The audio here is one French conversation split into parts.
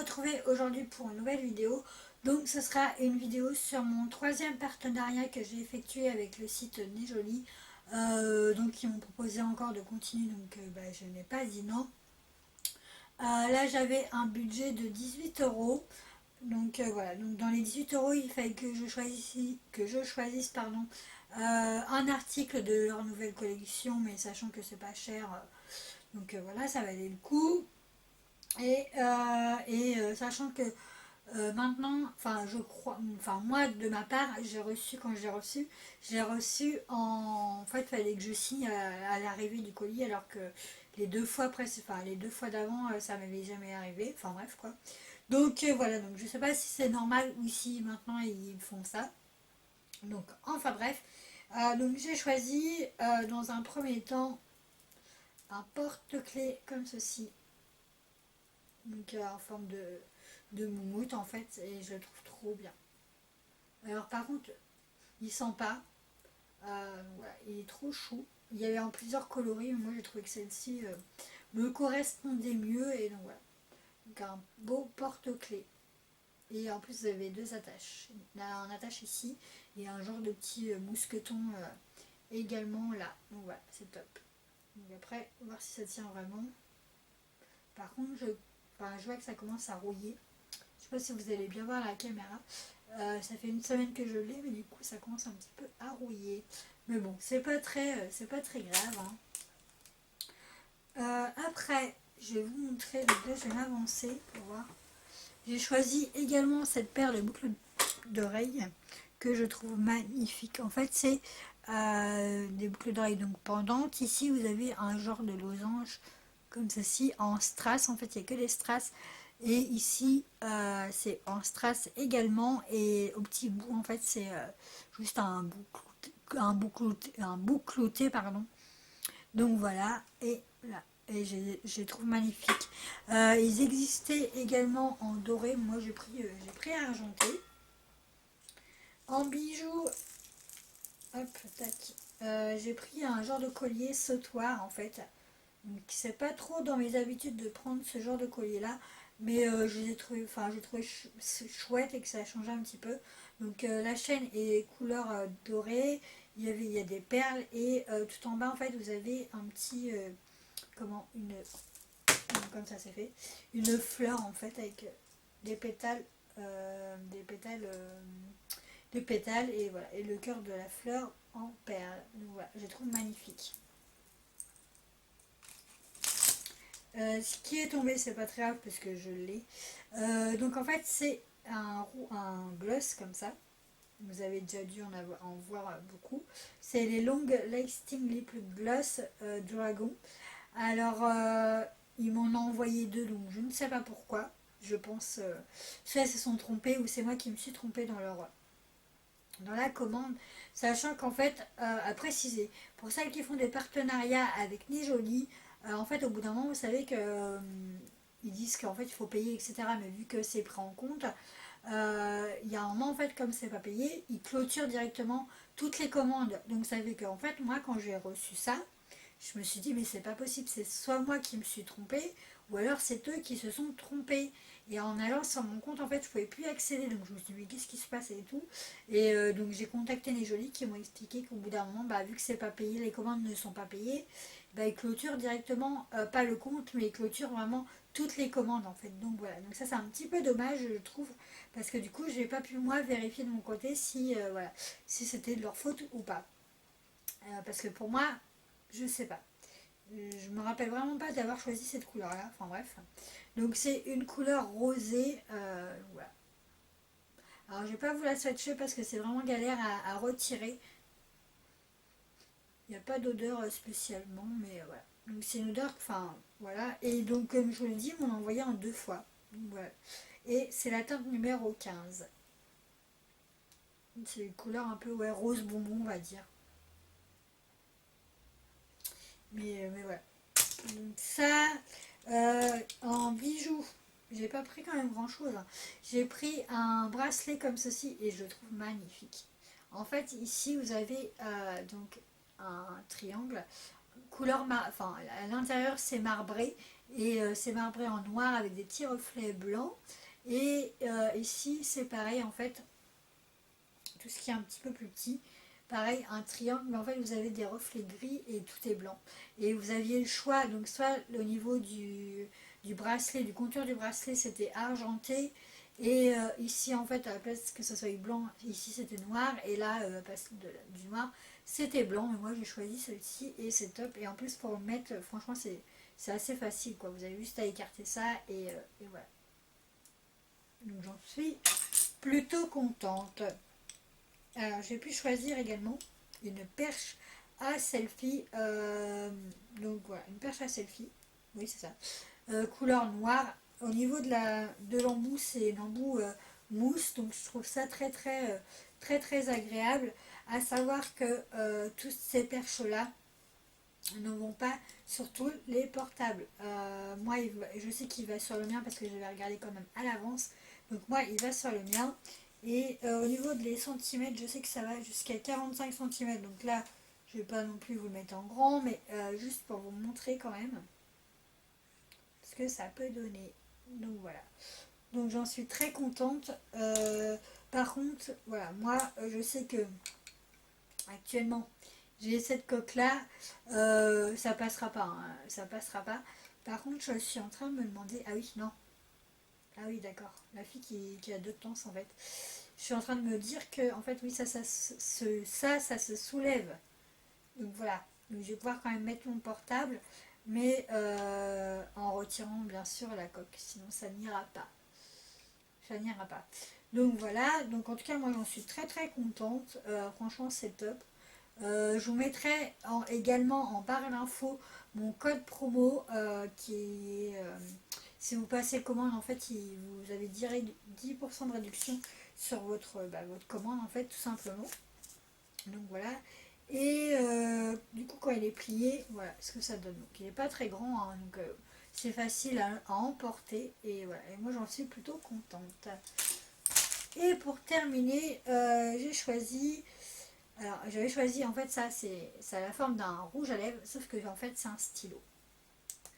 retrouver aujourd'hui pour une nouvelle vidéo. Donc ce sera une vidéo sur mon troisième partenariat que j'ai effectué avec le site Nejoli. Donc ils m'ont proposé encore de continuer, donc je n'ai pas dit non. Là j'avais un budget de 18 €. Donc voilà, donc dans les 18 €, il fallait que je choisisse pardon, un article de leur nouvelle collection, mais sachant que c'est pas cher, donc voilà, ça valait le coup. Sachant que maintenant, enfin je crois, enfin moi de ma part, j'ai reçu en fait, il fallait que je signe à l'arrivée du colis, alors que les deux fois d'avant, ça m'avait jamais arrivé. Enfin bref quoi. Donc voilà, donc je sais pas si c'est normal ou si maintenant ils font ça. Donc enfin bref, donc j'ai choisi dans un premier temps un porte-clés comme ceci, donc en forme de moumoute en fait, et je le trouve trop bien. Alors par contre, il sent pas, voilà, il est trop chou. Il y avait en plusieurs coloris, mais moi j'ai trouvé que celle-ci me correspondait mieux, et donc voilà. Donc un beau porte-clés. Et en plus vous avez deux attaches. Là, un attache ici et un genre de petit mousqueton également là. Donc voilà, c'est top. Donc après, voir si ça tient vraiment. Par contre, je vois que ça commence à rouiller. Je sais pas si vous allez bien voir la caméra. Ça fait une semaine que je l'ai, mais du coup ça commence un petit peu à rouiller. Mais bon, c'est pas très grave, hein. Après, je vais vous montrer, donc là je vais m'avancer pour voir. J'ai choisi également cette paire de boucles d'oreilles que je trouve magnifique. En fait, c'est des boucles d'oreilles donc pendantes. Ici, vous avez un genre de losange comme ceci en strass. En fait, il n'y a que des strass. Et ici, c'est en strass également. Et au petit bout, en fait, c'est juste un bout clouté, pardon. Donc voilà. Et là. Et je les trouve magnifiques. Ils existaient également en doré. Moi, j'ai pris argenté. En bijoux, hop, tac. J'ai pris un genre de collier sautoir en fait. Donc c'est pas trop dans mes habitudes de prendre ce genre de collier là, mais je les ai trouvé, enfin j'ai trouvé chouette et que ça a changé un petit peu. Donc la chaîne est couleur dorée. Il y a des perles et tout en bas en fait vous avez un petit comme ça c'est fait, une fleur en fait avec des pétales, des pétales et voilà, et le cœur de la fleur en perles. Donc voilà, je trouve magnifique. Ce qui est tombé, c'est pas très grave parce que je l'ai. Donc en fait, c'est un gloss comme ça. Vous avez déjà dû en voir beaucoup. C'est les Long Lasting Lip Gloss Dragon. Alors, ils m'en ont envoyé deux, donc je ne sais pas pourquoi. Je pense soit ils se sont trompés ou c'est moi qui me suis trompée dans la commande, sachant qu'en fait, à préciser, pour celles qui font des partenariats avec Nijoli, en fait, au bout d'un moment, vous savez que ils disent qu'en fait, il faut payer, etc. Mais vu que c'est pris en compte, il y a un moment, en fait, comme c'est pas payé, ils clôturent directement toutes les commandes. Donc, ça fait qu'en fait, moi, quand j'ai reçu ça, je me suis dit, mais c'est pas possible, c'est soit moi qui me suis trompée, ou alors c'est eux qui se sont trompés. Et en allant sur mon compte, en fait, je pouvais plus accéder. Donc je me suis dit, mais qu'est-ce qui se passe et tout. Et donc j'ai contacté les jolis qui m'ont expliqué qu'au bout d'un moment, vu que c'est pas payé, les commandes ne sont pas payées, ils clôturent directement, pas le compte, mais ils clôturent vraiment toutes les commandes en fait. Donc voilà, donc ça c'est un petit peu dommage, je trouve, parce que du coup, j'ai pas pu moi vérifier de mon côté si, voilà, si c'était de leur faute ou pas. Parce que pour moi, je sais pas. Je me rappelle vraiment pas d'avoir choisi cette couleur là. Enfin bref. Donc c'est une couleur rosée. Voilà. Alors je vais pas vous la swatcher parce que c'est vraiment galère à retirer. Il n'y a pas d'odeur spécialement, mais voilà. Donc c'est une odeur, enfin voilà. Et donc comme je vous l'ai dit, on l'a envoyé en deux fois. Donc, voilà. Et c'est la teinte numéro 15. C'est une couleur un peu rose bonbon, on va dire. Mais voilà. Donc ça, en bijoux, j'ai pas pris quand même grand chose, hein. J'ai pris un bracelet comme ceci et je le trouve magnifique. En fait, ici vous avez donc un triangle couleur, enfin à l'intérieur c'est marbré, et c'est marbré en noir avec des petits reflets blancs. Et ici c'est pareil en fait, tout ce qui est un petit peu plus petit, pareil un triangle, mais en fait vous avez des reflets gris et tout est blanc. Et vous aviez le choix, donc soit au niveau du bracelet, du contour du bracelet c'était argenté, et ici en fait à la place que ce soit blanc, ici c'était noir, et là à la place du noir c'était blanc, mais moi j'ai choisi celle-ci et c'est top. Et en plus pour le mettre, franchement c'est assez facile quoi, vous avez juste à écarter ça, et voilà. Donc j'en suis plutôt contente. Alors j'ai pu choisir également une perche à selfie, donc voilà, une perche à selfie, oui c'est ça, couleur noire. Au niveau de l'embout, c'est une embout mousse, donc je trouve ça très agréable. À savoir que toutes ces perches là ne vont pas sur tous les portables. Moi je sais qu'il va sur le mien parce que je vais regarder quand même à l'avance, donc moi il va sur le mien. Et au niveau des centimètres, je sais que ça va jusqu'à 45 centimètres, donc là je vais pas non plus vous le mettre en grand, mais juste pour vous montrer quand même ce que ça peut donner. Donc voilà, donc j'en suis très contente. Par contre voilà, moi je sais que actuellement j'ai cette coque là, ça passera pas, hein, ça passera pas. Par contre je suis en train de me demander, ah oui non, ah oui d'accord, la fille qui a deux temps en fait, je suis en train de me dire que en fait oui ça se soulève, donc voilà, donc je vais pouvoir quand même mettre mon portable, mais en retirant bien sûr la coque, sinon ça n'ira pas, ça n'ira pas. Donc voilà, donc en tout cas moi j'en suis très contente, franchement c'est top. Je vous mettrai également en barre d'infos mon code promo, qui est, si vous passez commande en fait vous avez 10% de réduction sur votre commande en fait tout simplement. Donc voilà, et du coup quand il est plié, voilà ce que ça donne. Donc il n'est pas très grand, hein, donc c'est facile à emporter, et voilà, et moi j'en suis plutôt contente. Et pour terminer, j'ai choisi, alors j'avais choisi en fait ça a la forme d'un rouge à lèvres, sauf que en fait c'est un stylo.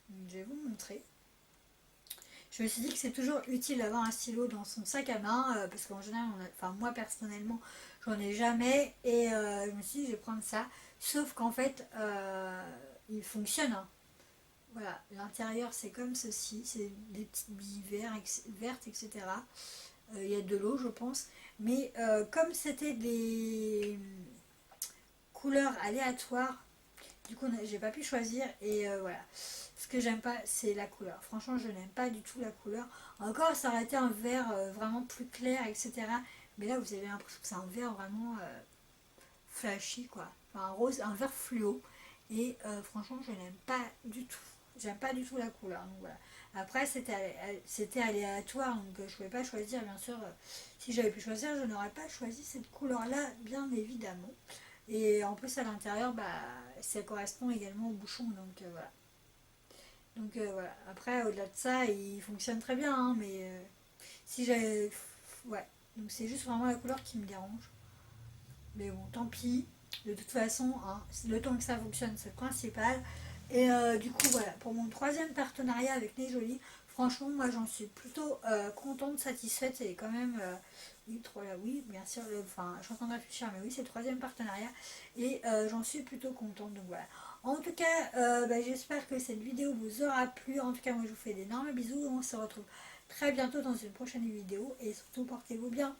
Donc, je vais vous montrer. Je me suis dit que c'est toujours utile d'avoir un stylo dans son sac à main, parce qu'en général, enfin moi personnellement, j'en ai jamais, et je me suis dit je vais prendre ça, sauf qu'en fait il fonctionne, hein. Voilà, l'intérieur c'est comme ceci, c'est des petites billes vertes, etc. Il y a de l'eau je pense, mais comme c'était des couleurs aléatoires, du coup j'ai pas pu choisir, et voilà. Ce que j'aime pas c'est la couleur, franchement je n'aime pas du tout la couleur. Encore ça aurait été un vert vraiment plus clair, etc. Mais là vous avez l'impression que c'est un vert vraiment flashy quoi, enfin, un rose, un vert fluo, et franchement je n'aime pas du tout, j'aime pas du tout la couleur, donc voilà. Après c'était aléatoire, donc je pouvais pas choisir bien sûr. Si j'avais pu choisir je n'aurais pas choisi cette couleur là bien évidemment, et en plus à l'intérieur ça correspond également au bouchon, donc voilà. Donc voilà, après au-delà de ça il fonctionne très bien, hein, mais si j'avais, ouais, donc c'est juste vraiment la couleur qui me dérange. Mais bon, tant pis. De toute façon, hein, le temps que ça fonctionne, c'est le principal. Et du coup, voilà, pour mon troisième partenariat avec Les Jolies, franchement, moi j'en suis plutôt contente, satisfaite. C'est quand même, oui, oui, bien sûr, enfin, je suis en train de réfléchir, mais oui, c'est le troisième partenariat. Et j'en suis plutôt contente, donc voilà. En tout cas, j'espère que cette vidéo vous aura plu. En tout cas, moi je vous fais d'énormes bisous. On se retrouve très bientôt dans une prochaine vidéo. Et surtout, portez-vous bien.